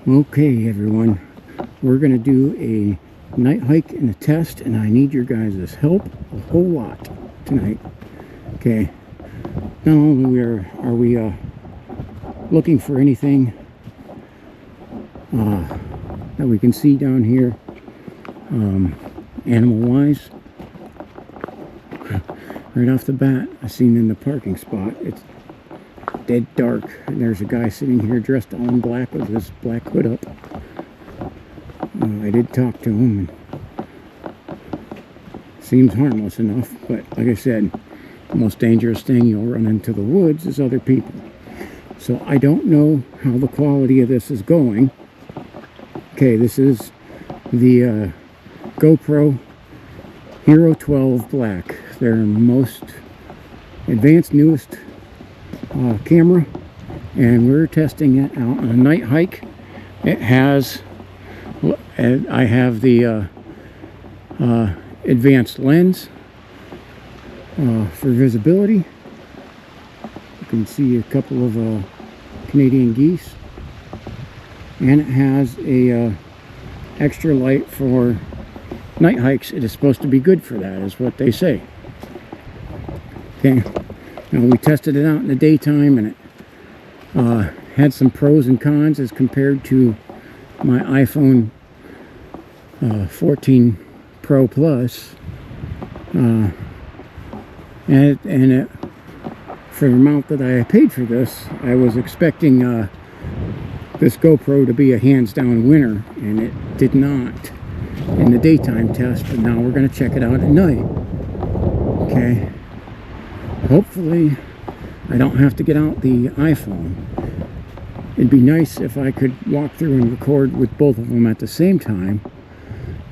Okay, everyone, we're going to do a night hike and a test, and I need your guys' help a whole lot tonight. Okay, not only are we looking for anything that we can see down here, animal-wise. Right off the bat, I seen in the parking spot, it's dead dark, and there's a guy sitting here dressed all in black with his black hood up. I did talk to him, and seems harmless enough, but like I said, the most dangerous thing you'll run into the woods is other people. So I don't know how the quality of this is going. Okay, this is the GoPro Hero 12 Black, their most advanced, newest camera, and we're testing it out on a night hike. It has, I have the advanced lens for visibility. You can see a couple of Canadian geese, and it has a extra light for night hikes. It is supposed to be good for that, is what they say. Okay. Now, we tested it out in the daytime, and it had some pros and cons as compared to my iPhone 14 Pro Plus. And it, for the amount that I paid for this, I was expecting this GoPro to be a hands-down winner, and it did not in the daytime test, but now we're going to check it out at night. Okay. Hopefully, I don't have to get out the iPhone. It'd be nice if I could walk through and record with both of them at the same time,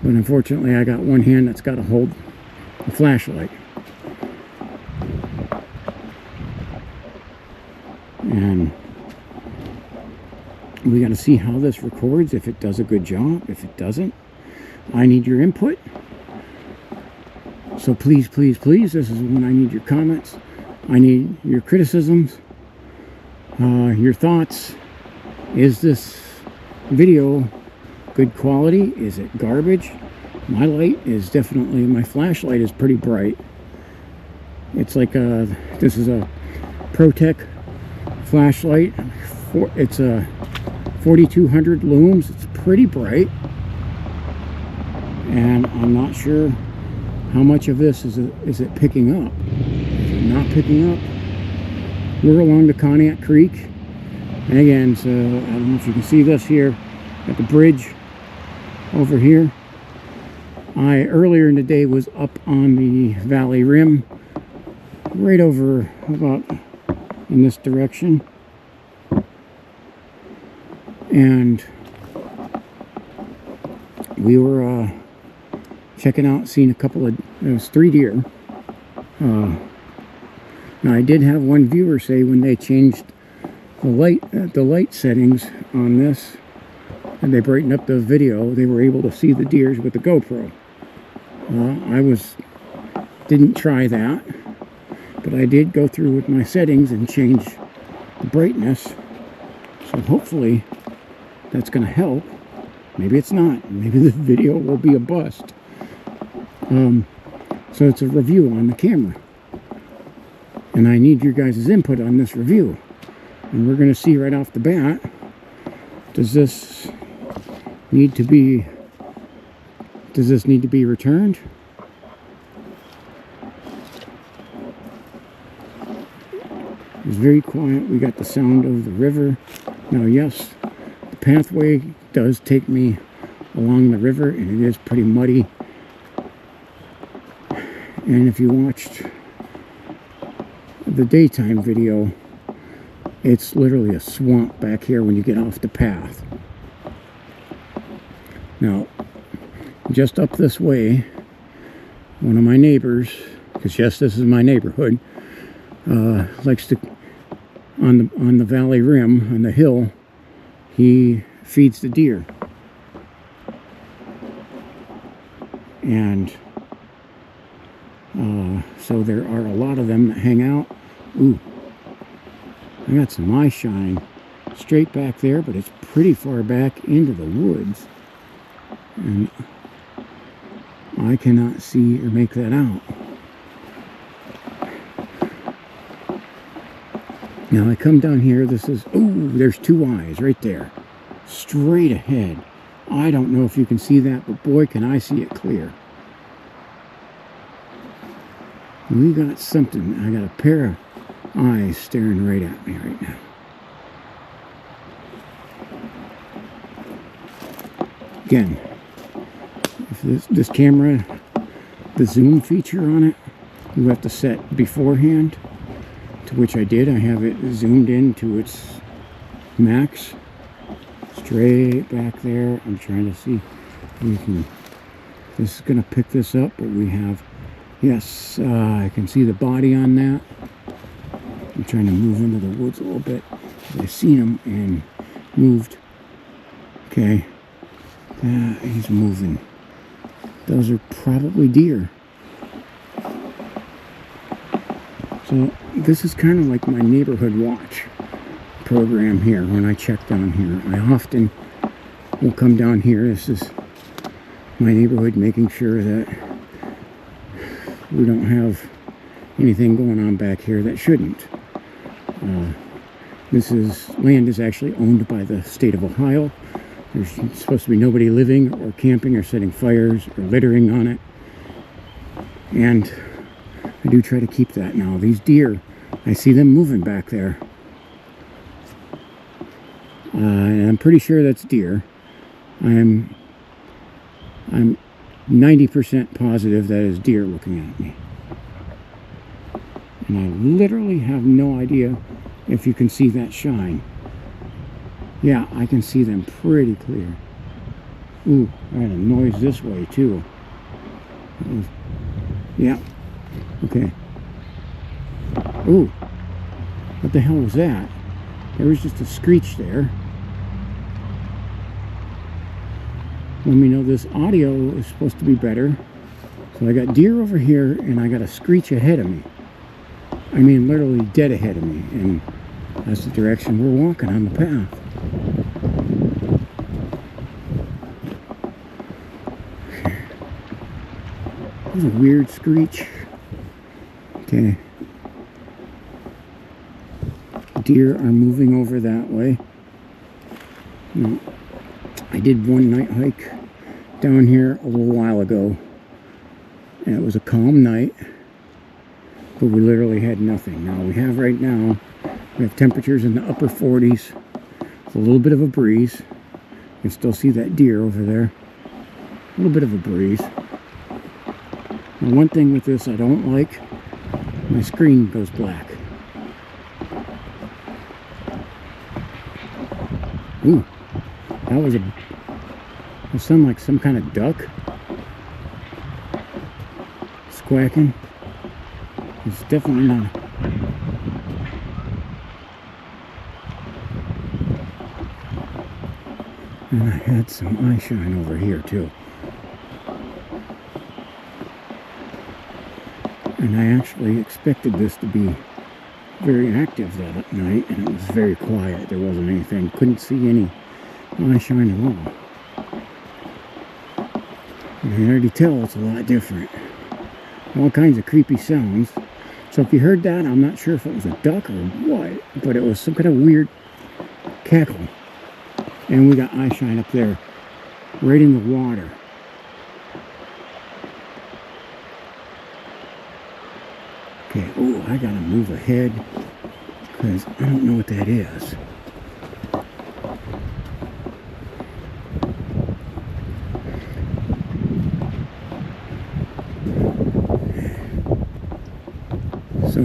but unfortunately, I got one hand that's got to hold the flashlight. And we got to see how this records, if it does a good job. If it doesn't, I need your input. So please, please, please, this is when I need your comments. I need your criticisms, your thoughts. Is this video good quality? Is it garbage? My light is definitely, my flashlight is pretty bright. It's like this is a ProTech flashlight. It's a 4200 lums. It's pretty bright. And I'm not sure how much of this is it picking up. Is it not picking up? We're along the Conneaut Creek. And again, so I don't know if you can see this here at the bridge over here. I earlier in the day was up on the valley rim, right over about in this direction. And we were checking out, seeing a couple of, there was 3 deer. Now I did have one viewer say when they changed the light settings on this, and they brightened up the video, they were able to see the deers with the GoPro. I didn't try that, but I did go through with my settings and change the brightness. So hopefully that's going to help. Maybe it's not. Maybe the video will be a bust. So it's a review on the camera, and I need your guys' input on this review. And we're going to see right off the bat, does this need to be returned? It's very quiet. We got the sound of the river. Now, yes, the pathway does take me along the river, and it is pretty muddy. And if you watched the daytime video, it's literally a swamp back here when you get off the path. Now, just up this way, one of my neighbors, because yes, this is my neighborhood, likes to, on the valley rim, on the hill, he feeds the deer. And so there are a lot of them that hang out. Ooh, I got some eye shine. straight back there, but it's pretty far back into the woods. And I cannot see or make that out. Now I come down here, this is, oh, there's two eyes right there. Straight ahead. I don't know if you can see that, but boy, can I see it clear. We got something. I got a pair of eyes staring right at me right now. Again, if this camera, the zoom feature on it, you have to set beforehand, to which I did. I have it zoomed in to its max. Straight back there. I'm trying to see if we can, this is going to pick this up, but we have, yes, I can see the body on that. I'm trying to move into the woods a little bit. I've seen him and moved. Okay. He's moving. Those are probably deer. So this is kind of like my neighborhood watch program here when I check down here. I often will come down here. This is my neighborhood, making sure that we don't have anything going on back here that shouldn't. This land is actually owned by the state of Ohio. There's supposed to be nobody living or camping or setting fires or littering on it. And I do try to keep that now. These deer, I see them moving back there. And I'm pretty sure that's deer. I'm 90% positive that is deer looking at me. And I literally have no idea if you can see that shine. Yeah, I can see them pretty clear. Ooh, I had a noise this way too. Yeah, okay. Ooh, what the hell was that? There was just a screech there. Let me know this audio is supposed to be better. So I got deer over here and I got a screech ahead of me. I mean literally dead ahead of me, and that's the direction we're walking on the path. That was a weird screech. Okay. Deer are moving over that way. Now, I did one night hike down here a little while ago, and it was a calm night, but we literally had nothing. Now we have temperatures in the upper 40s. It's a little bit of a breeze. You can still see that deer over there. A little bit of a breeze. Now, one thing with this I don't like, my screen goes black. Ooh, that was it sounded like some kind of duck squawking. It's definitely not. And I had some eye shine over here too. And I actually expected this to be very active that night, and it was very quiet. There wasn't anything. Couldn't see any eye shine at all. You can already tell it's a lot different. All kinds of creepy sounds. So if you heard that, I'm not sure if it was a duck or what, but it was some kind of weird cackle. And we got eye shine up there, right in the water. Okay, oh, I gotta move ahead, because I don't know what that is. So,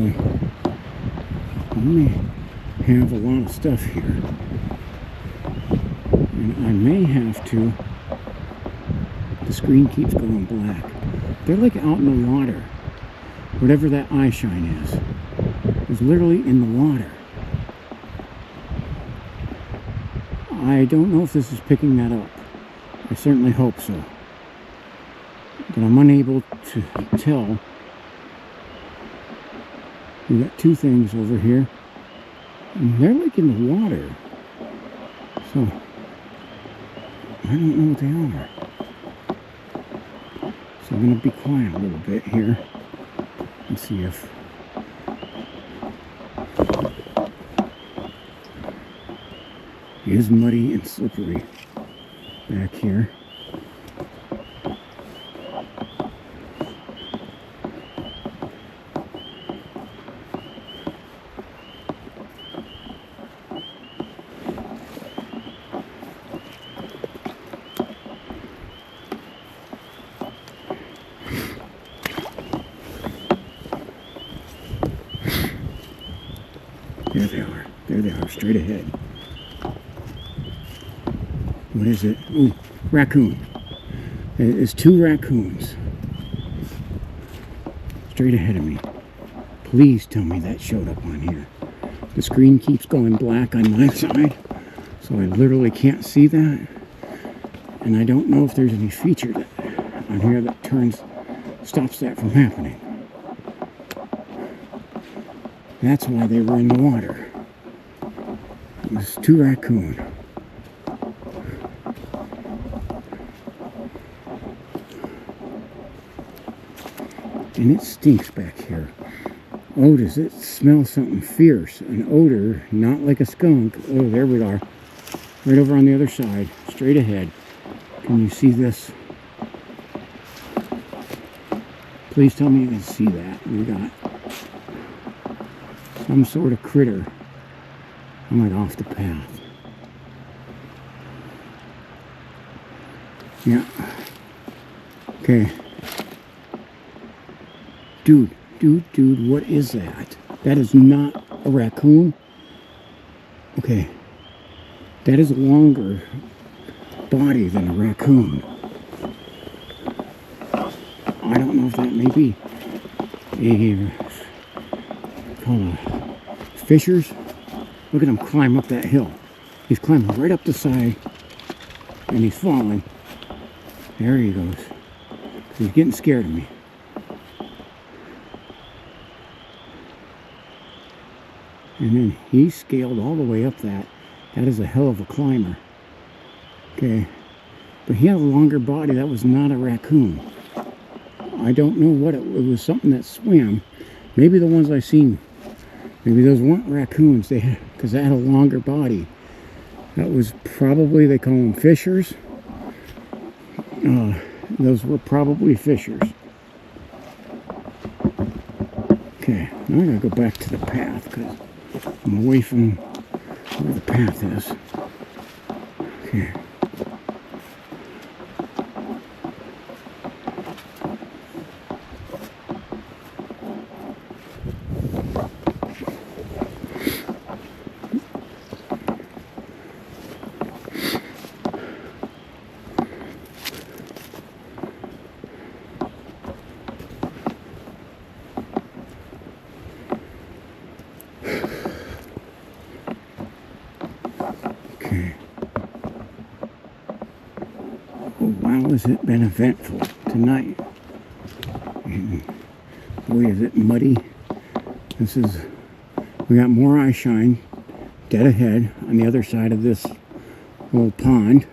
I may have a lot of stuff here. And I may have to, the screen keeps going black. They're like out in the water. Whatever that eye shine is literally in the water. I don't know if this is picking that up. I certainly hope so. But I'm unable to tell. We got two things over here. And they're like in the water. So, I don't know what they are. So I'm going to be quiet a little bit here and see if it is muddy and slippery back here. There they are. There they are, straight ahead. What is it? Ooh, raccoon. It's 2 raccoons. Straight ahead of me. Please tell me that showed up on here. The screen keeps going black on my side, so I literally can't see that. And I don't know if there's any feature that on here that stops that from happening. That's why they were in the water. It was 2 raccoon. And it stinks back here. Oh, does it smell something fierce? An odor, not like a skunk. Oh, there we are. Right over on the other side, straight ahead. Can you see this? Please tell me you can see that. We got some sort of critter. I'm like off the path. Yeah. Okay. Dude, what is that? That is not a raccoon. Okay. That is a longer body than a raccoon. I don't know if that may be called fishers. Look at him climb up that hill. He's climbing right up the side and he's falling. There he goes. He's getting scared of me. And then he scaled all the way up that. That is a hell of a climber. Okay. But he had a longer body. That was not a raccoon. I don't know what it was. Something that swam. Maybe the ones I seen. Maybe those weren't raccoons. Because they had a longer body. That was probably, they call them fishers. Those were probably fishers. Okay. Now I gotta go back to the path because I'm away from where the path is. Okay. Okay. Oh, wow, has it been eventful tonight. And boy, is it muddy. We got more eye shine dead ahead on the other side of this little pond.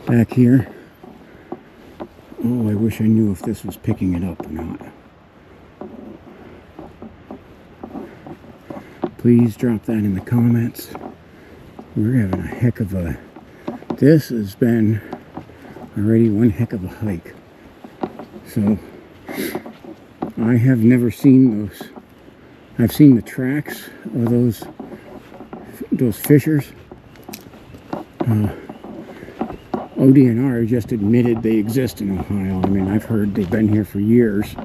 Back here. Oh, I wish I knew if this was picking it up or not. Please drop that in the comments. We're having a heck of a... This has been already one heck of a hike. So, I have never seen those. I've seen the tracks of those fishers. ODNR just admitted they exist in Ohio. I mean, I've heard they've been here for years.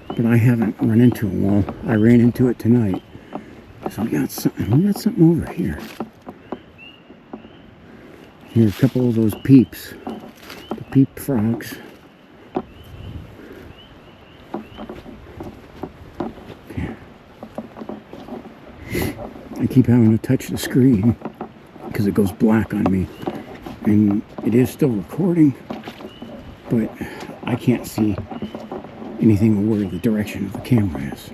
But I haven't run into them. Well, I ran into it tonight. So we got something over here. Here, a couple of those peeps. The peep frogs. Okay. I keep having to touch the screen because it goes black on me. And it is still recording, but I can't see anything or where the direction of the camera is.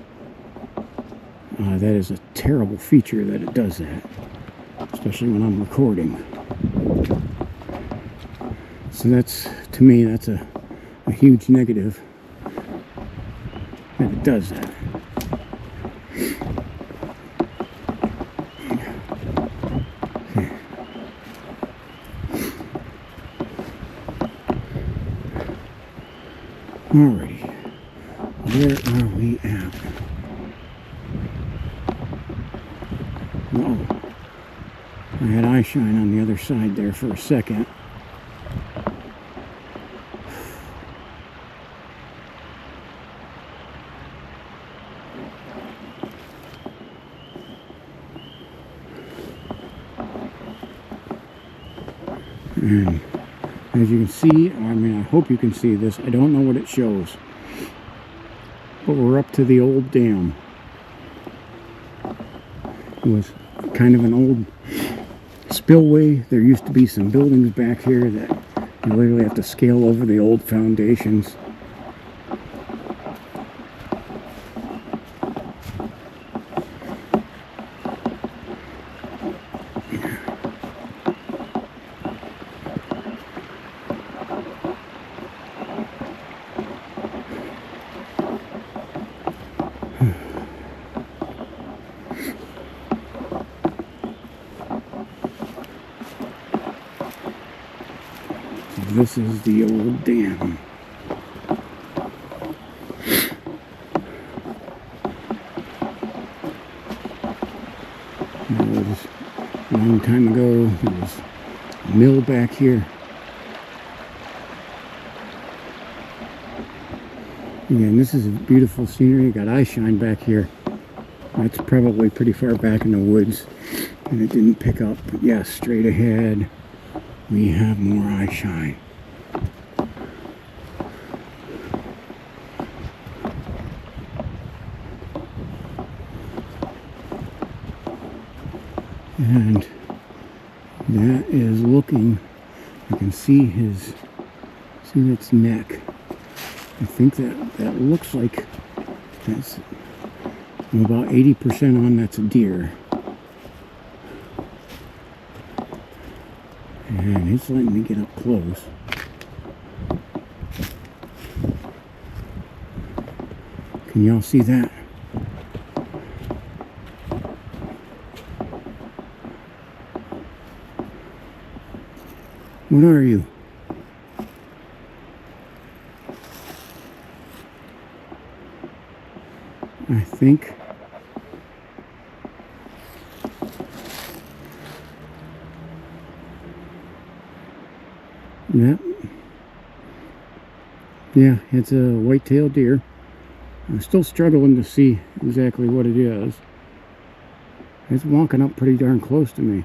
That is a terrible feature that it does that, especially when I'm recording. So that's, to me, that's a huge negative that it does that. Okay. Alrighty, where are we at? Uh-oh. I had eye shine on the other side there for a second. And as you can see, I mean, I hope you can see this. I don't know what it shows, but we're up to the old dam. It was kind of an old spillway. There used to be some buildings back here that you literally have to scale over the old foundations. This is the old dam. It was a long time ago. There was a mill back here. Again, this is a beautiful scenery. You got eye shine back here. That's probably pretty far back in the woods, and it didn't pick up. But yes, straight ahead, we have more eye shine. And that is looking, you can see its neck. I think that looks like that's about 80% on, that's a deer. And it's letting me get up close. Can y'all see that? What are you? I think yeah, it's a white-tailed deer. I'm still struggling to see exactly what it is. It's walking up pretty darn close to me.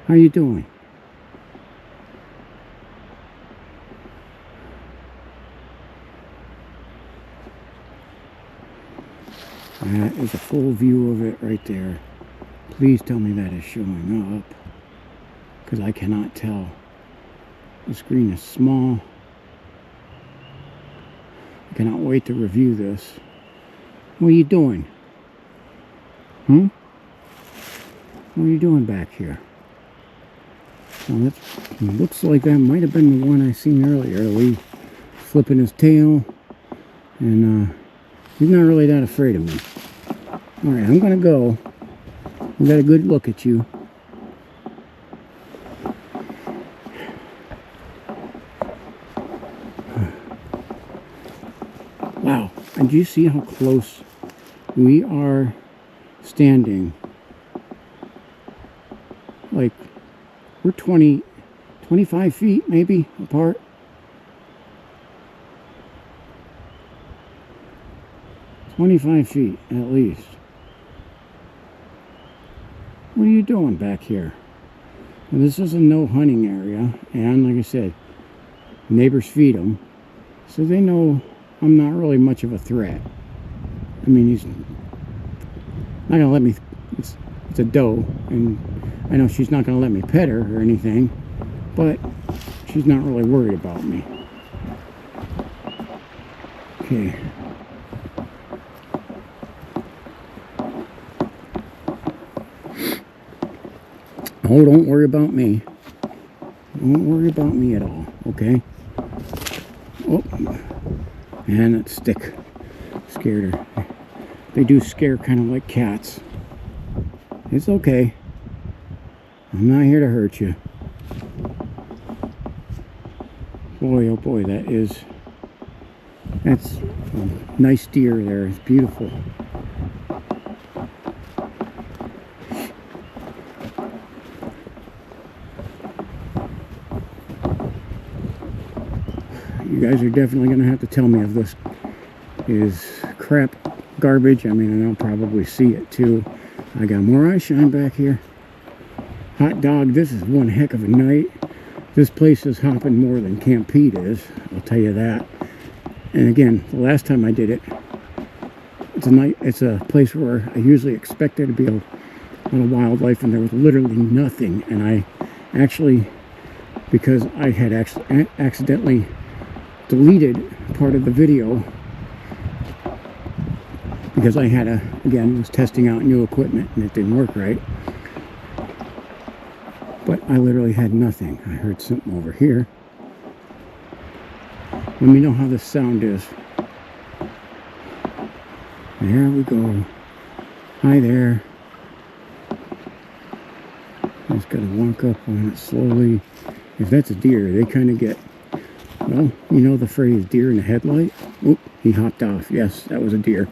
How you doing? That is a full view of it right there. Please tell me that is showing up, because I cannot tell. The screen is small. I cannot wait to review this. What are you doing? What are you doing back here? Well, it looks like that might have been the one I seen earlier. Lee flipping his tail, and he's not really that afraid of me. Alright, I'm gonna go. We got a good look at you. Wow, and do you see how close we are standing? Like, we're 25 feet maybe apart. "25 feet at least." What are you doing back here? Well, this is a no hunting area, and like I said, neighbors feed them, so they know I'm not really much of a threat. I mean, he's not gonna let me. It's a doe, and I know she's not gonna let me pet her or anything, but she's not really worried about me. Okay. Oh, don't worry about me. Don't worry about me at all, okay? Oh, and that stick scared her. They do scare kind of like cats. It's okay. I'm not here to hurt you. Boy, oh boy, that's a nice deer there. It's beautiful. You guys are definitely going to have to tell me if this is crap garbage. I mean, and I'll probably see it too. I got more eye shine back here. Hot dog, this is one heck of a night. This place is hopping more than Camp Pete is, I'll tell you that. And again, the last time I did it, it's a place where I usually expect there to be a lot of wildlife, and there was literally nothing. And I actually, because I had accidentally deleted part of the video because I had was testing out new equipment and it didn't work right. But I literally had nothing. I heard something over here. Let me know how this sound is. There we go. Hi there. Just gotta walk up on it slowly. If that's a deer, they kind of get, well, you know the phrase deer in the headlight? Oop, he hopped off. Yes, that was a deer.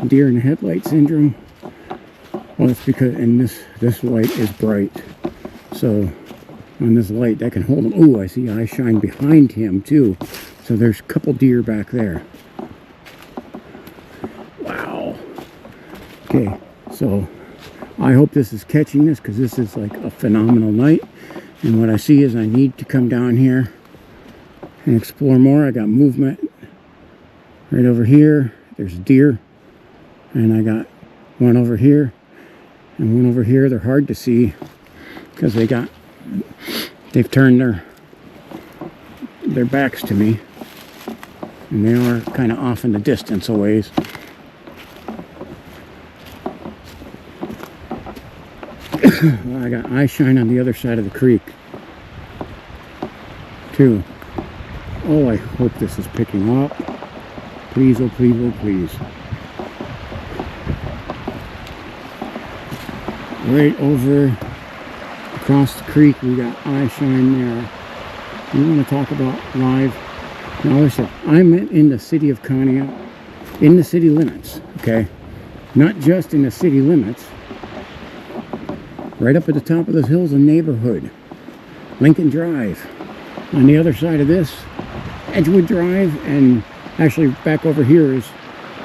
Deer in the headlight syndrome. Well, it's because, and this light is bright. So on this light, that can hold him. Oh, I see eye shine behind him too. So there's a couple deer back there. Wow. Okay, so I hope this is catching this, because this is like a phenomenal night. And what I see is I need to come down here and explore more. I got movement right over here. There's a deer. And I got one over here and one over here. They're hard to see because they've turned their backs to me. And they are kind of off in the distance a ways. Well, I got eye shine on the other side of the creek too. Oh, I hope this is picking up. Please, oh please, oh please. Right over across the creek, we got eye shine there. You want to talk about live? Now listen, I'm in the city of Conneaut, in the city limits, okay? Not just in the city limits. Right up at the top of this hill's a neighborhood, Lincoln Drive. On the other side of this, Edgewood Drive, and actually back over here is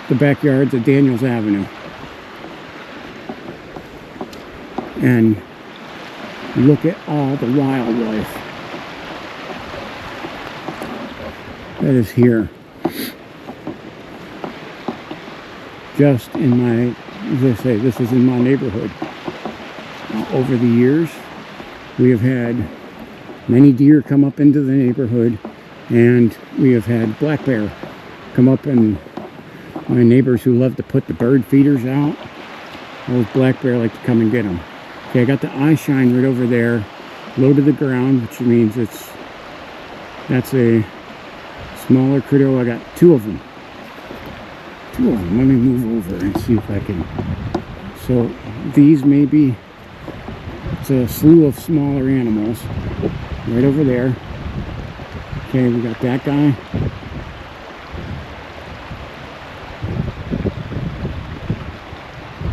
the backyards of Daniels Avenue. And look at all the wildlife that is here. Just in my, as I say, this is in my neighborhood. Over the years, we have had many deer come up into the neighborhood, and we have had black bear come up, and my neighbors who love to put the bird feeders out, those black bear like to come and get them. Okay, I got the eye shine right over there, low to the ground, which means that's a smaller critter. I got two of them. Let me move over and see if I can. So these may be, it's a slew of smaller animals right over there. Okay, we got that guy.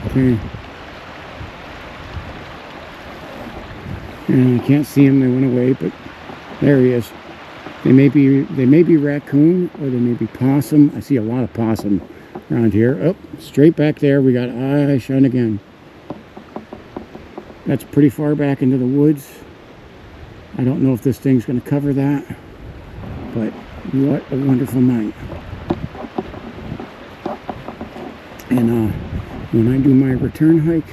Okay. And I can't see him, they went away, but there he is. They may be raccoon, or they may be possum. I see a lot of possum around here. Oh, straight back there, we got eye shine again. That's pretty far back into the woods. I don't know if this thing's going to cover that, but what a wonderful night. And when I do my return hike,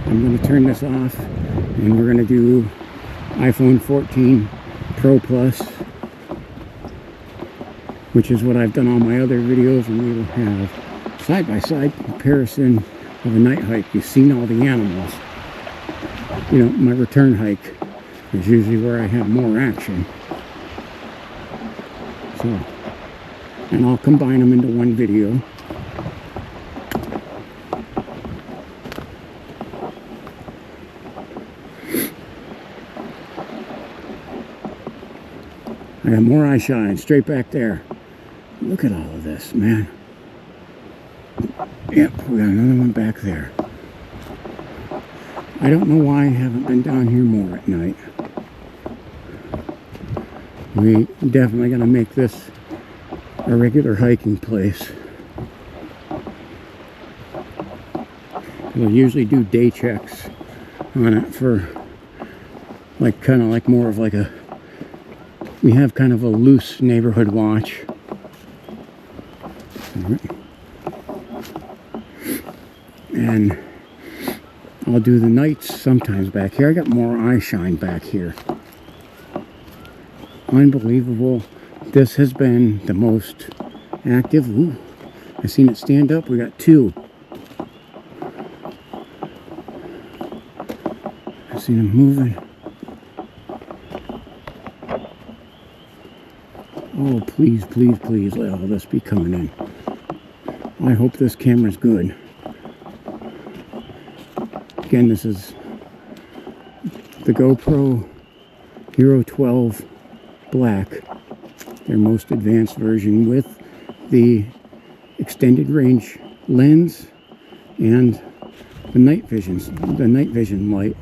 I'm going to turn this off, and we're going to do iPhone 14 Pro Plus, which is what I've done all my other videos, and we will have side-by-side comparison of a night hike, you've seen all the animals. You know, my return hike is usually where I have more action. So, and I'll combine them into one video. I got more eye shine straight back there. Look at all of this, man. Yep, we got another one back there. I don't know why I haven't been down here more at night. We definitely gonna make this a regular hiking place. We'll usually do day checks on it for like kind of like more of like a, we have kind of a loose neighborhood watch. And I'll do the nights sometimes back here. I got more eye shine back here. Unbelievable. This has been the most active. Ooh, I seen it stand up. We got two. I seen them moving. Oh, please, please, please let all this be coming in. I hope this camera's good. Again, this is the GoPro Hero 12 Black, their most advanced version with the extended range lens and the night vision light.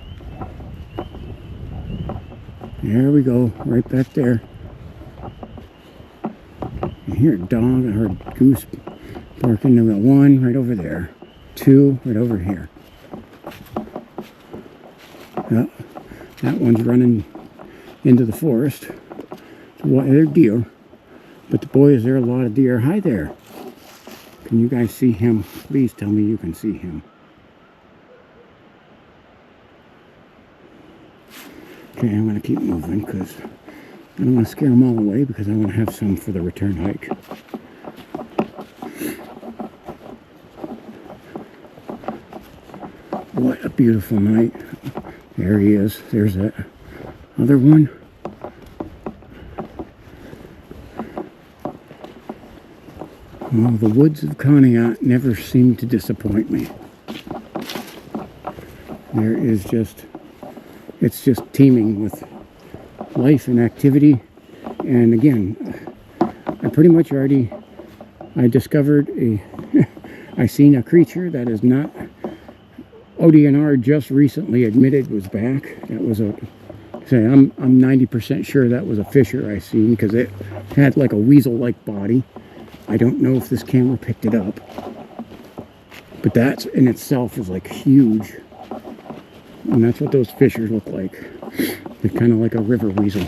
There we go, right back there. I hear a dog, I heard a goose barking. There we got one right over there, two right over here. Oh, that one's running into the forest. They're deer, but the boys, there are a lot of deer. Hi there. Can you guys see him? Please tell me you can see him. Okay, I'm going to keep moving because I don't want to scare them all away, because I want to have some for the return hike. What a beautiful night. There he is. There's that other one. Well, the woods of Conneaut never seem to disappoint me. There is just, it's just teeming with life and activity. And again, I pretty much already, I discovered I seen a creature that is not, ODNR just recently admitted was back. That was a, say, I'm 90% sure that was a fisher I seen, because it had like a weasel-like body. I don't know if this camera picked it up, but that in itself is like huge. And that's what those fishers look like. They're kind of like a river weasel.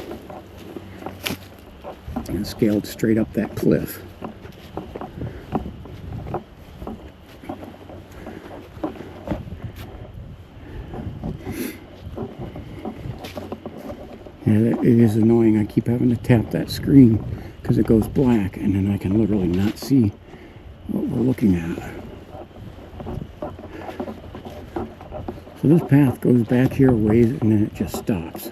And scaled straight up that cliff. Yeah, it is annoying. I keep having to tap that screen because it goes black, and then I can literally not see what we're looking at. So this path goes back here a ways, and then it just stops.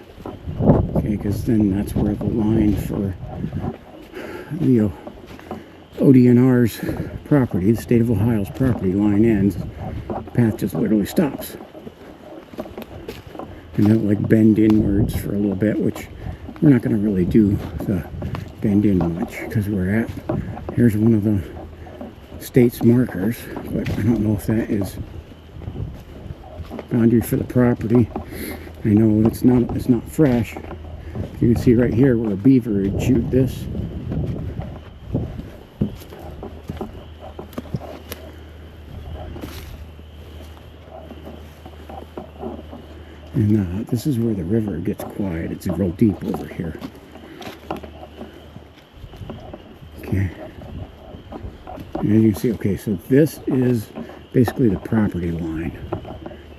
Okay, because then that's where the line for the ODNR's property, the state of Ohio's property line ends. The path just literally stops. And then like bend inwards for a little bit, which we're not going to really do the bend in much, because we're at, here's one of the state's markers, but I don't know if that is boundary for the property. I know it's not fresh. You can see right here where a beaver had chewed this. And this is where the river gets quiet. It's real deep over here. Okay. And as you can see, okay, so this is basically the property line.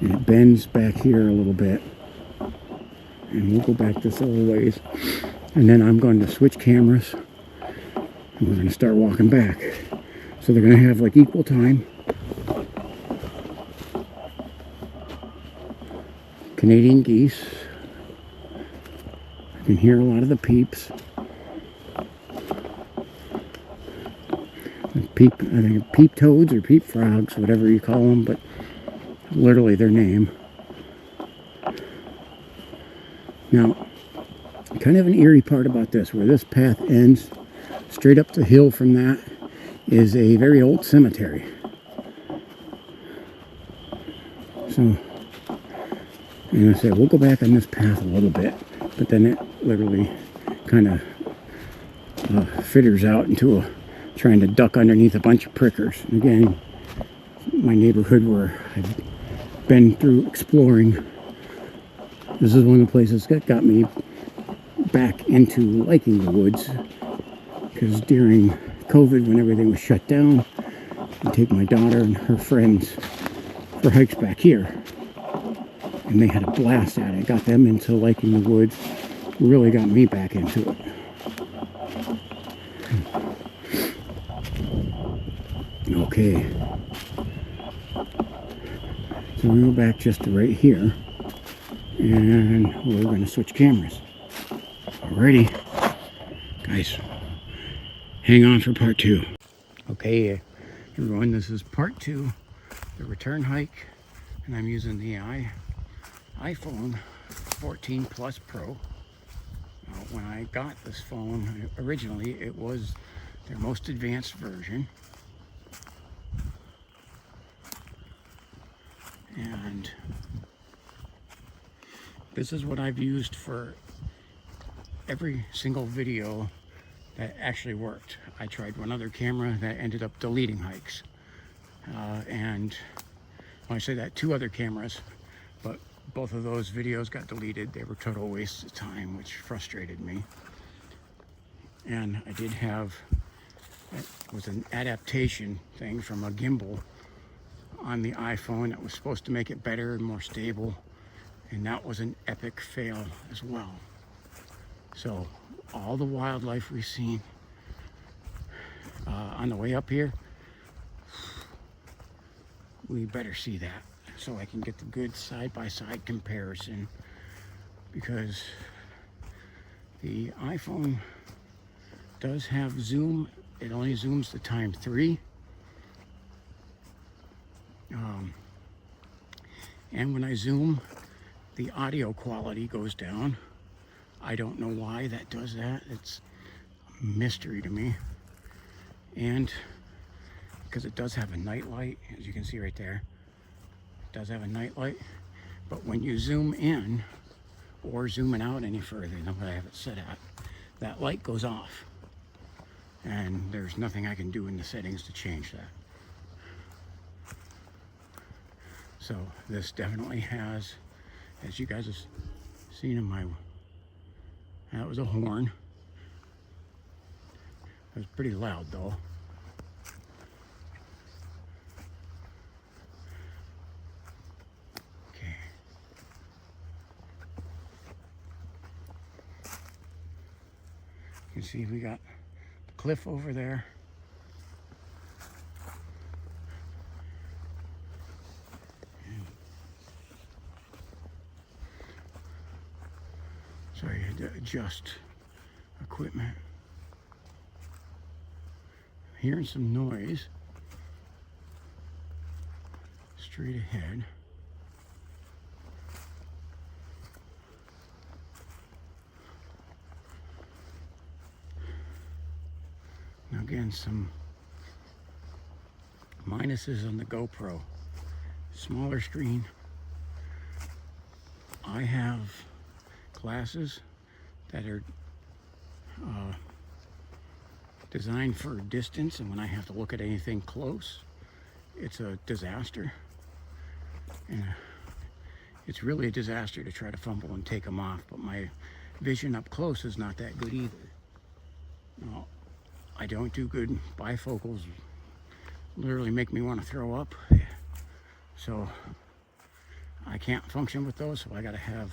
And it bends back here a little bit. And we'll go back this a little ways. And then I'm going to switch cameras. And we're going to start walking back. So they're going to have like equal time. Canadian geese. I can hear a lot of the peeps. Peep, I think peep toads or peep frogs, whatever you call them, but literally their name. Now, kind of an eerie part about this, where this path ends, straight up the hill from that is a very old cemetery. So, and I said, we'll go back on this path a little bit, but then it literally kind of fitters out into a trying to duck underneath a bunch of prickers. And again, my neighborhood where I've been through exploring, this is one of the places that got me back into liking the woods, because during COVID, when everything was shut down, I'd take my daughter and her friends for hikes back here, and they had a blast at it. Got them into liking the woods, really got me back into it. Okay, so we'll go back just to right here, and we're going to switch cameras. Alrighty, guys, hang on for part 2. Okay, everyone, this is part 2, the return hike, and I'm using the iPhone 14 Plus Pro. When I got this phone, originally it was their most advanced version. And this is what I've used for every single video that actually worked. I tried one other camera that ended up deleting hikes. And when I say that, 2 other cameras, but both of those videos got deleted. They were total wastes of time, which frustrated me. And I did have, it was an adaptation thing from a gimbal on the iPhone that was supposed to make it better and more stable, and that was an epic fail as well. So all the wildlife we've seen on the way up here, we better see that so I can get the good side-by-side comparison, because the iPhone does have zoom. It only zooms to times 3. And when I zoom, the audio quality goes down. I don't know why that does that. It's a mystery to me. And because it does have a night light, as you can see right there, it does have a night light. But when you zoom in or zoom it out any further than what I have it set at, that light goes off. And there's nothing I can do in the settings to change that. So this definitely has, as you guys have seen in my, that was a horn. It was pretty loud though. Okay. You can see we got the cliff over there. Sorry, I had to adjust equipment. I'm hearing some noise straight ahead. Now again, some minuses on the GoPro. Smaller screen. I have glasses that are designed for distance, and when I have to look at anything close, it's a disaster. And it's really a disaster to try to fumble and take them off, but my vision up close is not that good either. No, I don't do good. Bifocals literally make me want to throw up, so I can't function with those, so I gotta have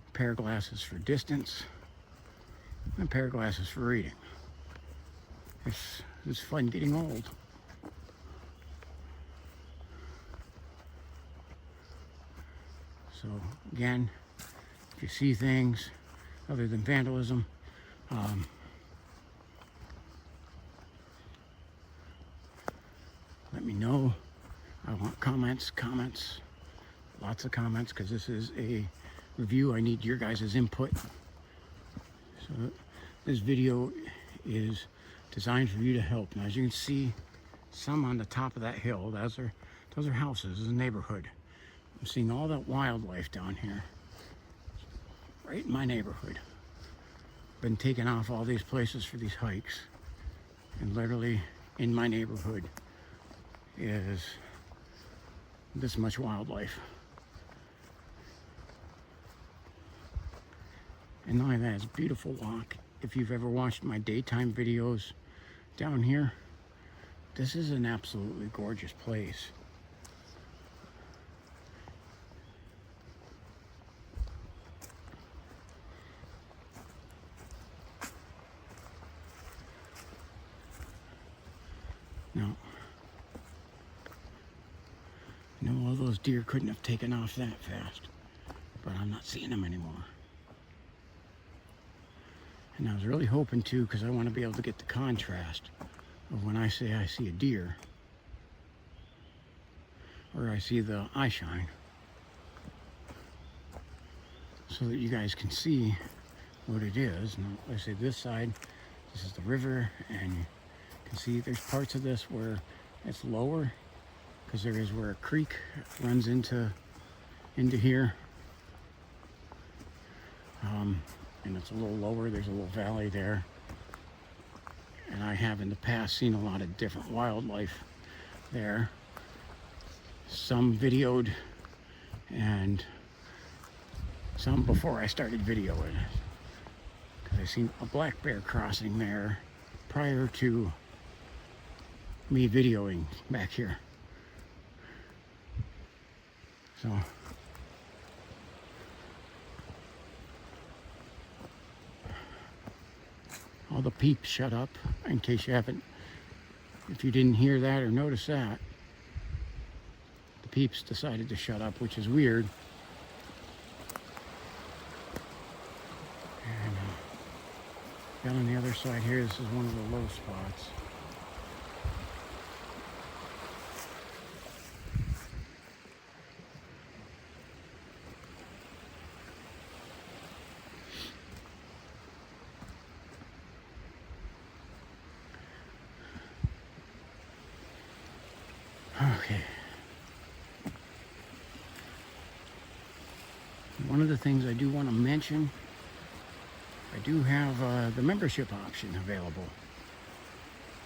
a pair of glasses for distance and a pair of glasses for reading. It's fun getting old. So again, if you see things other than vandalism, let me know. I want comments, lots of comments, because this is a review. I need your guys' input. So this video is designed for you to help. Now, as you can see, some on the top of that hill, those are houses. This is a neighborhood. I'm seeing all that wildlife down here, right in my neighborhood. Been taking off all these places for these hikes, and literally in my neighborhood is this much wildlife. And not only that, it's a beautiful walk. If you've ever watched my daytime videos down here, this is an absolutely gorgeous place. Now, I know all those deer couldn't have taken off that fast, but I'm not seeing them anymore. And I was really hoping to, because I want to be able to get the contrast of when I say I see a deer, or I see the eye shine, so that you guys can see what it is. Now, like I say, this side, this is the river, and you can see there's parts of this where it's lower, because there is where a creek runs into here. And it's a little lower. There's a little valley there. And I have in the past seen a lot of different wildlife there. Some videoed, and some before I started videoing. Because I seen a black bear crossing there prior to me videoing back here. So all the peeps shut up, in case you haven't, if you didn't hear that or notice that. The peeps decided to shut up, which is weird. And down on the other side here, this is one of the low spots. Okay. One of the things I do want to mention, I do have the membership option available.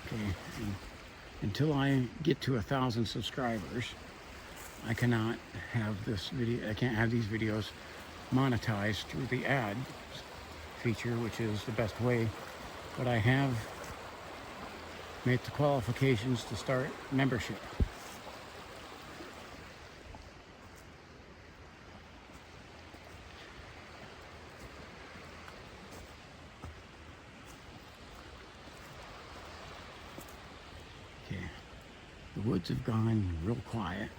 Okay, and until I get to 1,000 subscribers, I cannot have this video. I can't have these videos monetized through the ad feature, which is the best way. But I have made the qualifications to start membership. Okay, the woods have gone real quiet.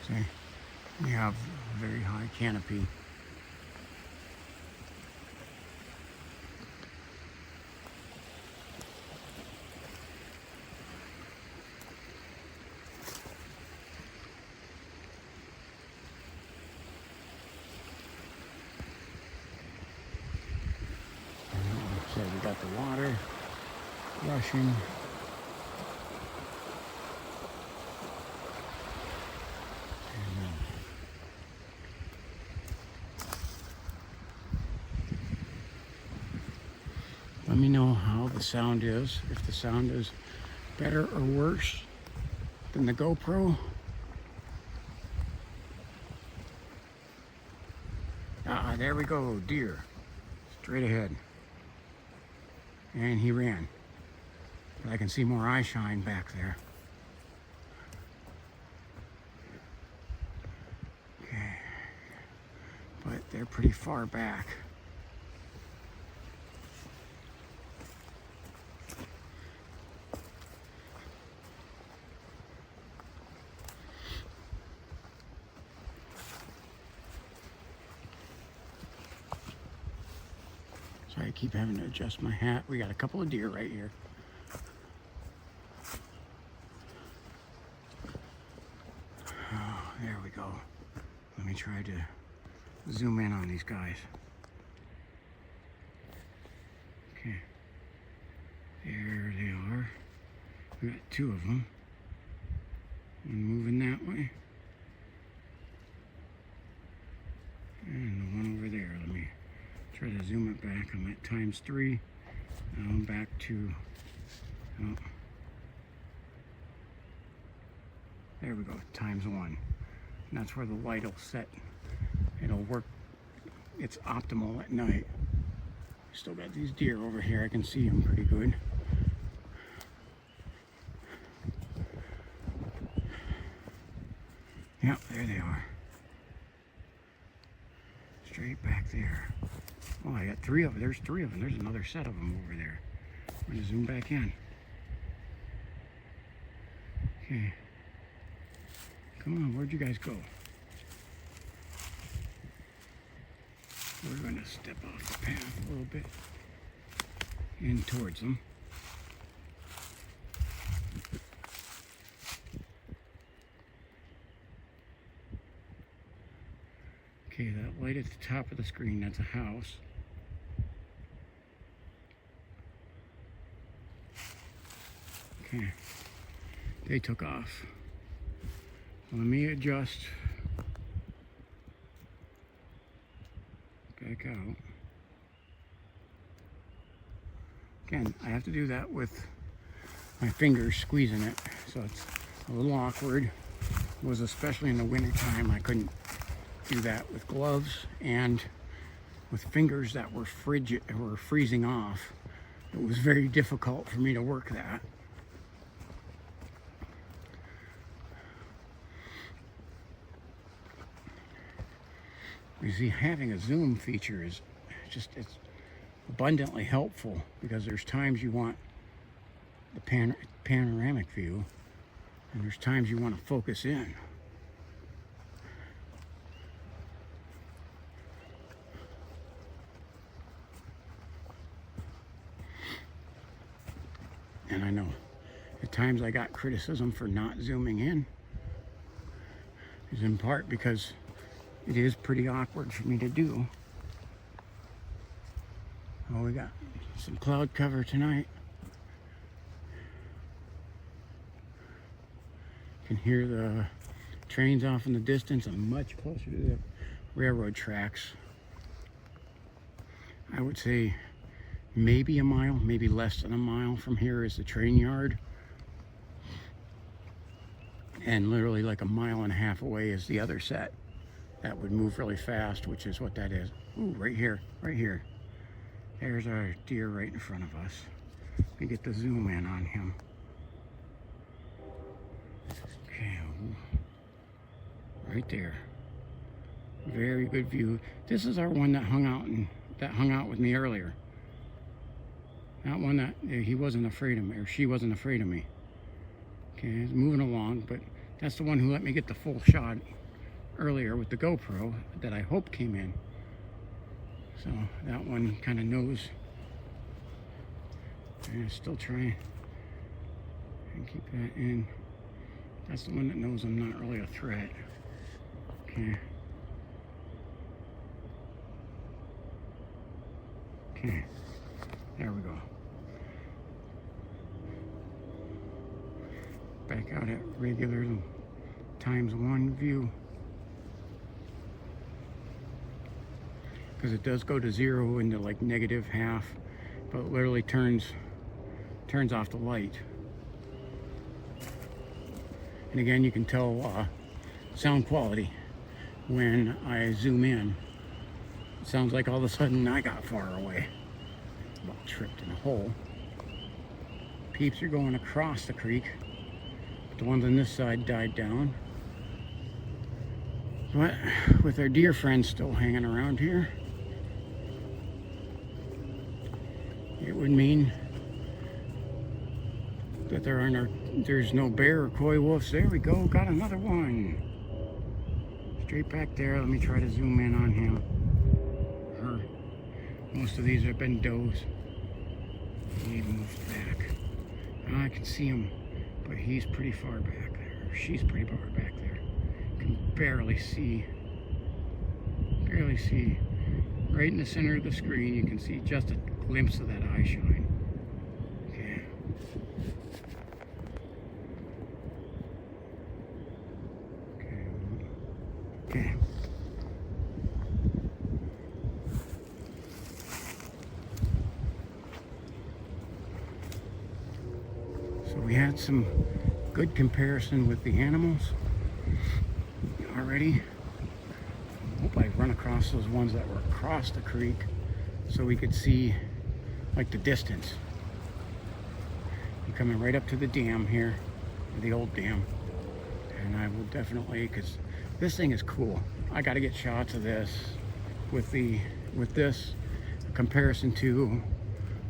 See, we have a very high canopy. So we got the water rushing. Let me know how the sound is, if the sound is better or worse than the GoPro. Ah, there we go, deer, straight ahead. And he ran. But I can see more eye shine back there. Okay. But they're pretty far back. So I keep having to adjust my hat. We got a couple of deer right here. Oh, there we go. Let me try to zoom in on these guys. Okay. There they are. We got two of them. One moving that way. And the one over there. Let me try to zoom it back. I'm at ×3. Now I'm back to, oh, there we go, ×1. And that's where the light will set. It'll work, it's optimal at night. Still got these deer over here. I can see them pretty good. Yep, there they are. Straight back there. Oh, I got three of them. There's three of them. There's another set of them over there. I'm going to zoom back in. Okay. Come on, where'd you guys go? We're going to step off the path a little bit. In towards them. Okay, that light at the top of the screen, that's a house. Okay, they took off. Let me adjust back out. Again, I have to do that with my fingers squeezing it, so it's a little awkward. It was especially in the winter time. I couldn't do that with gloves and with fingers that were frigid or freezing off. It was very difficult for me to work that. You see, having a zoom feature is just, it's abundantly helpful, because there's times you want the panoramic view and there's times you want to focus in. And I know at times I got criticism for not zooming in. Is in part because it is pretty awkward for me to do. Oh, we got some cloud cover tonight. You can hear the trains off in the distance. I'm much closer to the railroad tracks. I would say maybe a mile, maybe less than a mile from here is the train yard. And literally like a mile and a half away is the other set that would move really fast, which is what that is. Ooh, right here, right here. There's our deer right in front of us. Let me get the zoom in on him. Okay, right there. Very good view. This is our one that hung out with me earlier. That one that he wasn't afraid of me, or she wasn't afraid of me. Okay, it's moving along, but that's the one who let me get the full shot earlier with the GoPro that I hope came in. So that one kind of knows. And still trying and keep that in. That's the one that knows I'm not really a threat. Okay. Okay. There we go. Back out at regular ×1 view. Because it does go to 0 into like -1/2, but it literally turns off the light. And again, you can tell sound quality when I zoom in. It sounds like all of a sudden I got far away. Well, tripped in a hole. peeps are going across the creek. The ones on this side died down. But with our deer friends still hanging around here, it would mean that there's no bear or coy wolves. There we go, got another one. Straight back there. Let me try to zoom in on him. Most of these have been does. He moved back. I can see him, but he's pretty far back there. She's pretty far back there. Can barely see. Barely see. Right in the center of the screen, you can see just a glimpse of that eye shine. Okay. Okay. So we had some good comparison with the animals already. Hope I run across those ones that were across the creek so we could see like the distance. I'm coming right up to the dam here, the old dam, and I will definitely, because this thing is cool. I got to get shots of this with this comparison to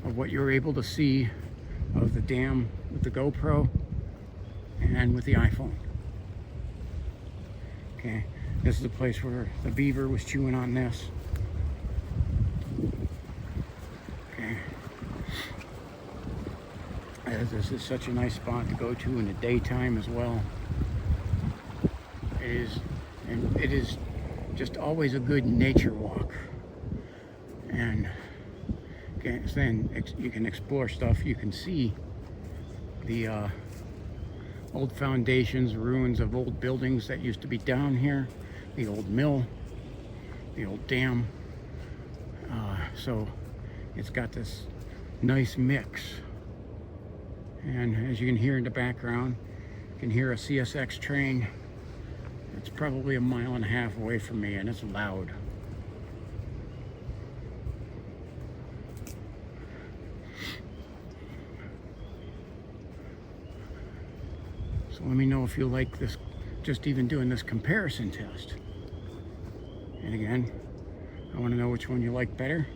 of what you're able to see of the dam with the GoPro and with the iPhone. Okay, this is the place where the beaver was chewing on this. Okay, this is such a nice spot to go to in the daytime as well. It is just always a good nature walk. And okay, so then you can explore stuff. You can see the old foundations, ruins of old buildings that used to be down here, the old mill, the old dam. So it's got this nice mix. And as you can hear in the background, you can hear a CSX train. It's probably 1.5 miles away from me, and it's loud. So let me know if you like this, just even doing this comparison test. And again, I want to know which one you like better.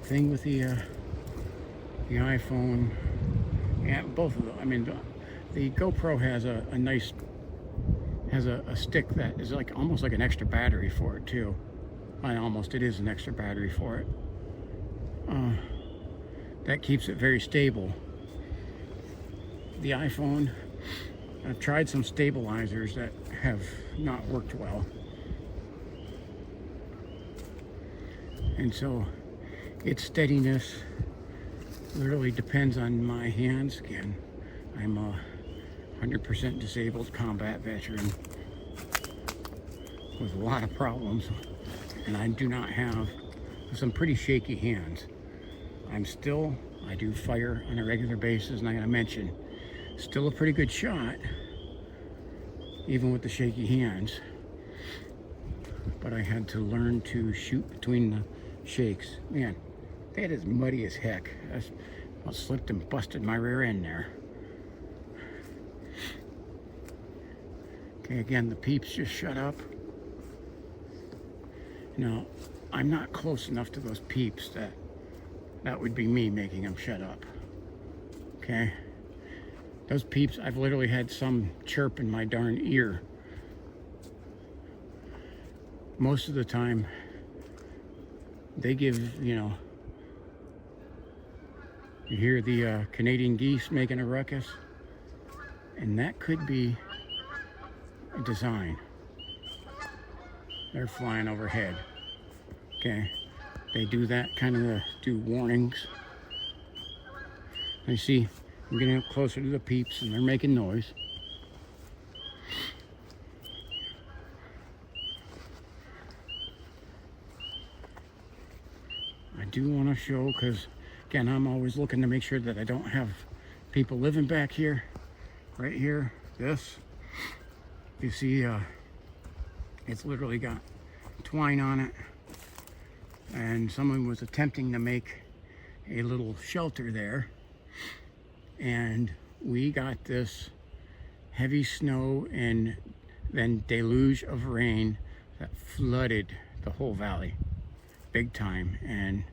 Thing with the iPhone, yeah, both of them. I mean, the GoPro has a nice, has a stick that is like almost like an extra battery for it too. It is an extra battery for it. That keeps it very stable. The iPhone, I've tried some stabilizers that have not worked well. And so its steadiness literally depends on my hands. Again, I'm a 100% disabled combat veteran with a lot of problems, and I do not have some pretty shaky hands. I do fire on a regular basis, and I gotta mention, still a pretty good shot, even with the shaky hands. But I had to learn to shoot between the shakes. Man, that is muddy as heck. I slipped and busted my rear end there. Okay, again, the peeps just shut up. Now, I'm not close enough to those peeps that would be me making them shut up. Okay? Those peeps, I've literally had some chirp in my darn ear. Most of the time, they give, you hear the Canadian geese making a ruckus, and that could be a design. They're flying overhead. Okay, they do that kind of do warnings. I see I'm getting up closer to the peeps, and they're making noise. I do want to show, because again, I'm always looking to make sure that I don't have people living back here. Right here, this, you see, it's literally got twine on it. and someone was attempting to make a little shelter there, and we got this heavy snow and then deluge of rain that flooded the whole valley big time, and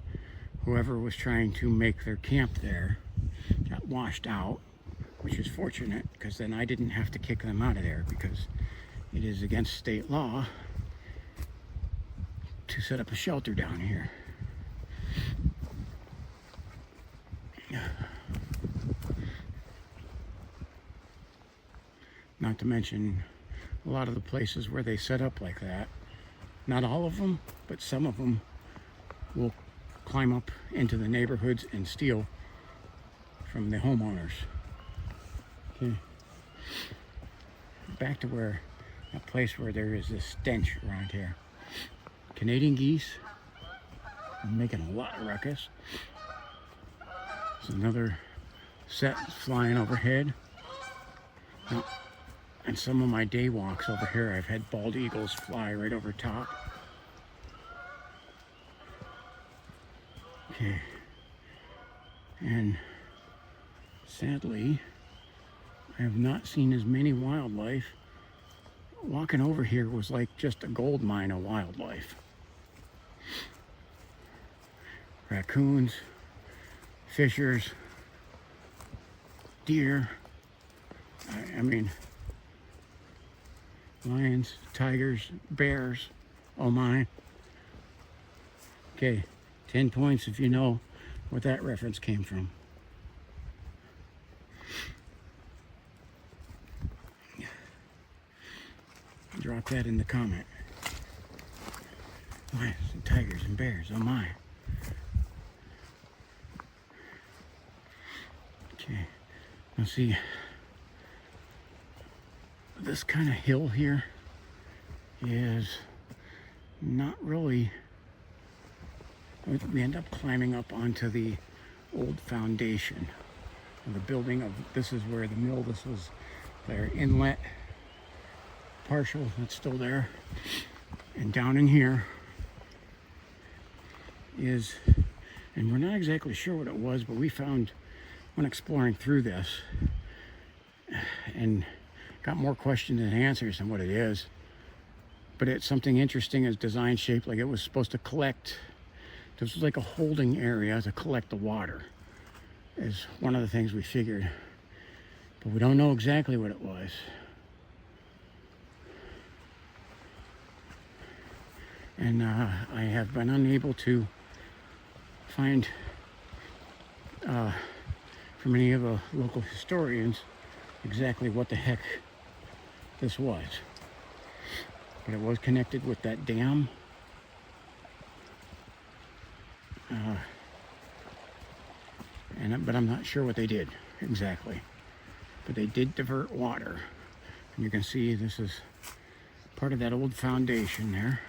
whoever was trying to make their camp there got washed out, which is fortunate because then I didn't have to kick them out of there, because it is against state law to set up a shelter down here. Not to mention a lot of the places where they set up like that, not all of them, but some of them will climb up into the neighborhoods and steal from the homeowners. Okay. Back to where that place where there is this stench around here. Canadian geese are making a lot of ruckus. There's another set flying overhead. Now, and some of my day walks over here, I've had bald eagles fly right over top. Okay. And sadly, I have not seen as many wildlife. Walking over here was like just a gold mine of wildlife. Raccoons, fishers, deer, I mean, lions, tigers, bears, oh my. Okay, 10 points if you know what that reference came from. Drop that in the comment. Lions and tigers and bears, oh my. Okay, now see, this kind of hill here is not really, we end up climbing up onto the old foundation of the building of, this is where the mill, this was their inlet, partial, that's still there. And down in here is, and we're not exactly sure what it was, but we found when exploring through this and got more questions than answers than what it is. But it's something interesting, as design shaped like it was supposed to collect, this was like a holding area to collect the water, is one of the things we figured. But we don't know exactly what it was. And I have been unable to find from any of the local historians exactly what the heck this was. But it was connected with that dam. But I'm not sure what they did exactly. But they did divert water. And you can see this is part of that old foundation there.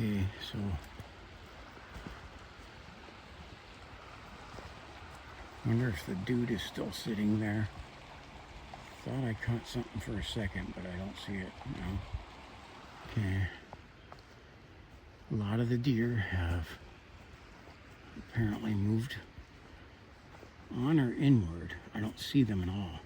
Okay, so wonder if the dude is still sitting there. Thought I caught something for a second, but I don't see it now. Okay. A lot of the deer have apparently moved on or inward. I don't see them at all.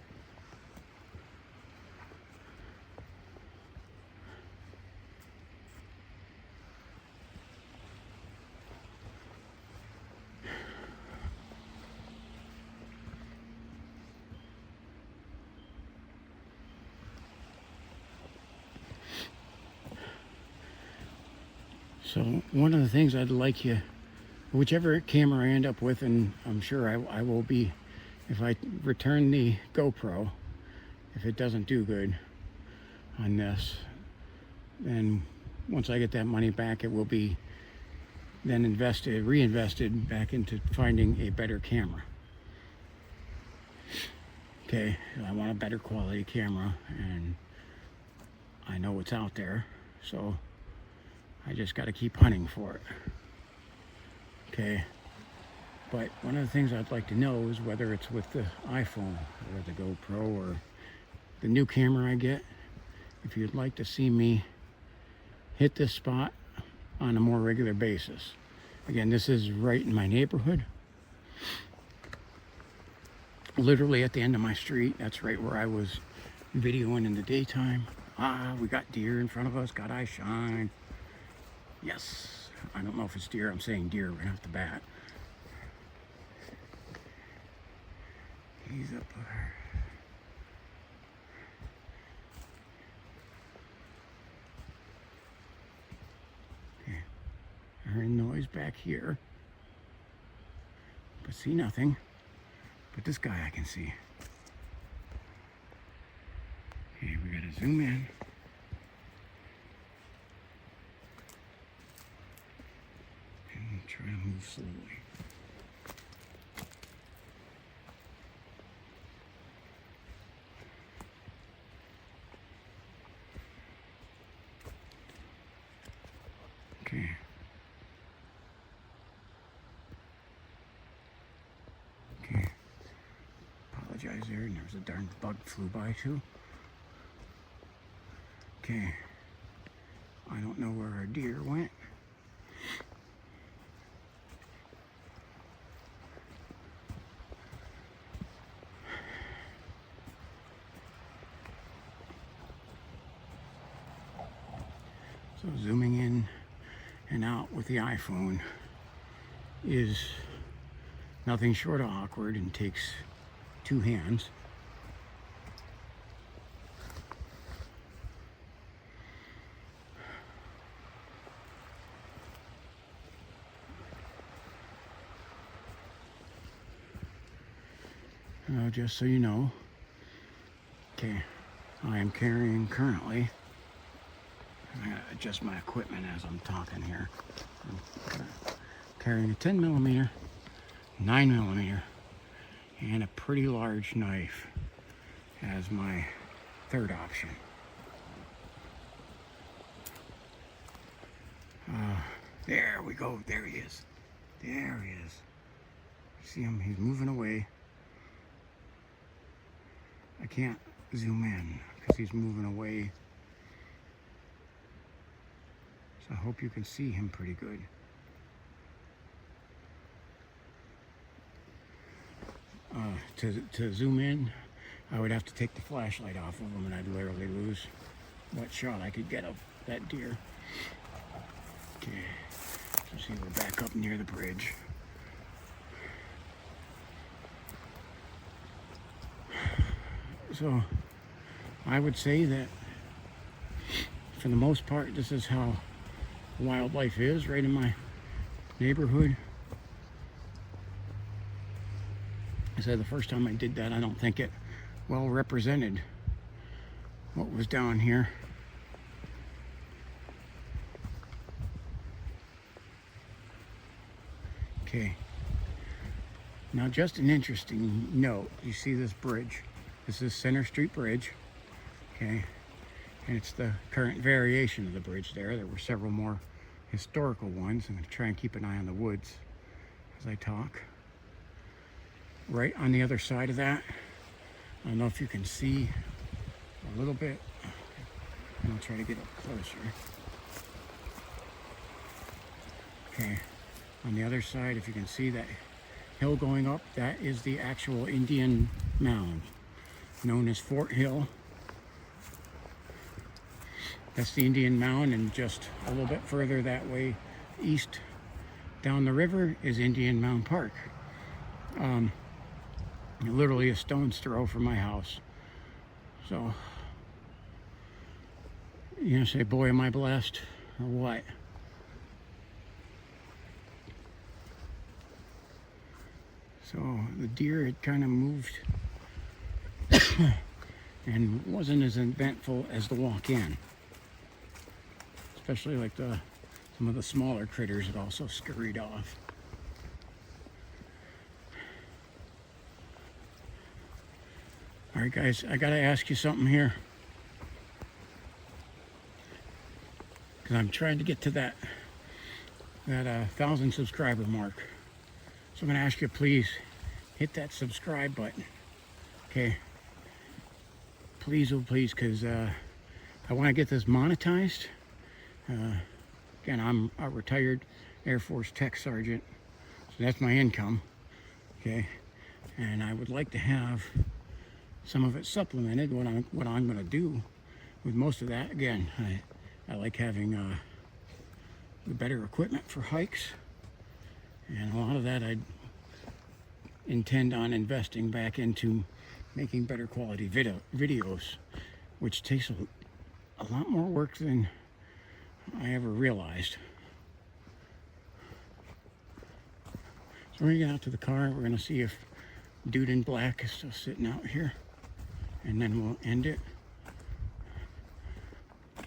So one of the things I'd like you, whichever camera I end up with, and I'm sure I will be, if I return the GoPro, if it doesn't do good on this, then once I get that money back, it will be then reinvested back into finding a better camera. Okay, I want a better quality camera, and I know it's out there, so I just got to keep hunting for it. Okay, but one of the things I'd like to know is whether it's with the iPhone or the GoPro or the new camera I get. If you'd like to see me hit this spot on a more regular basis. Again, this is right in my neighborhood. Literally at the end of my street. That's right where I was videoing in the daytime. We got deer in front of us. Got eye shine. Yes. I don't know if it's deer. I'm saying deer right off the bat. He's up there. Okay. I heard noise back here, but see nothing. But this guy I can see. Okay, we gotta zoom in. And try to move slowly. Okay. Okay. Apologize there, and there was a darn bug flew by too. Okay. I don't know where our deer went. So zooming in and out with the iPhone is nothing short of awkward and takes two hands. Just so you know, okay, I am carrying currently, I gotta adjust my equipment as I'm talking here. I'm carrying a 10mm, 9mm, and a pretty large knife as my third option. There we go. There he is. There he is. See him? He's moving away. I can't zoom in because he's moving away. So I hope you can see him pretty good. To zoom in, I would have to take the flashlight off of him, and I'd literally lose what shot I could get of that deer. Okay, so see, we're back up near the bridge. So I would say that for the most part, this is how wildlife is right in my neighborhood. I said the first time I did that, I don't think it well represented what was down here. Okay. Now, just an interesting note. You see this bridge. This is Center Street Bridge. Okay. And it's the current variation of the bridge there. There were several more historical ones. I'm going to try and keep an eye on the woods as I talk. Right on the other side of that, I don't know if you can see a little bit. I'll try to get up closer. Okay, on the other side, if you can see that hill going up, that is the actual Indian mound, known as Fort Hill. That's the Indian mound, and just a little bit further that way east down the river is Indian Mound Park. Literally a stone's throw from my house. So, you know, say, boy, am I blessed, or what? So the deer had kind of moved and wasn't as eventful as the walk in. Especially like some of the smaller critters had also scurried off. All right, guys, I gotta ask you something here, because I'm trying to get to that 1,000 subscriber mark. So I'm gonna ask you, please hit that subscribe button. Okay, please, oh please, because I want to get this monetized. Again, I'm a retired Air Force tech sergeant, so that's my income. Okay, and I would like to have some of it supplemented. What I'm going to do with most of that, again, I like having the better equipment for hikes, and a lot of that I intend on investing back into making better quality videos, which takes a lot more work than I ever realized. So we're gonna get out to the car. We're gonna see if Dude in Black is still sitting out here, and then we'll end it. I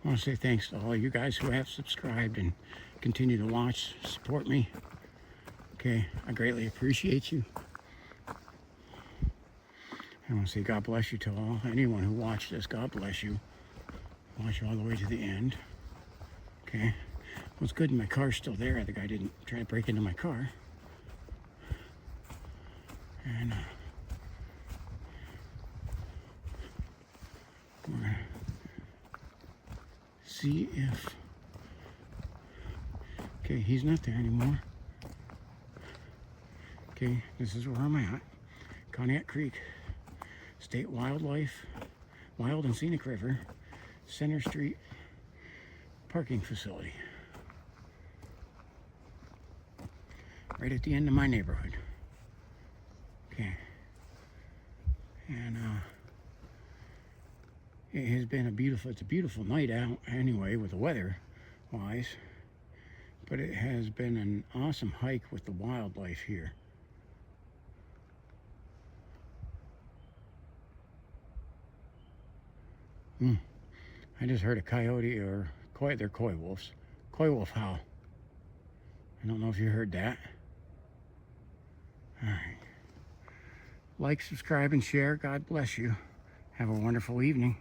want to say thanks to all you guys who have subscribed and continue to watch, support me. Okay, I greatly appreciate you. I want to say God bless you to anyone who watched this. God bless you. Watch all the way to the end. Okay. Well, it's good my car's still there. The guy didn't try to break into my car. And we're gonna see if... Okay, he's not there anymore. Okay, this is where I'm at. Conneaut Creek. State Wildlife, Wild and Scenic River, Center Street parking facility. Right at the end of my neighborhood. Okay. And it has been it's a beautiful night out anyway with the weather wise. But it has been an awesome hike with the wildlife here. I just heard a coyote or they're coy wolves. Coy wolf howl. I don't know if you heard that. All right. Like, subscribe, and share. God bless you. Have a wonderful evening.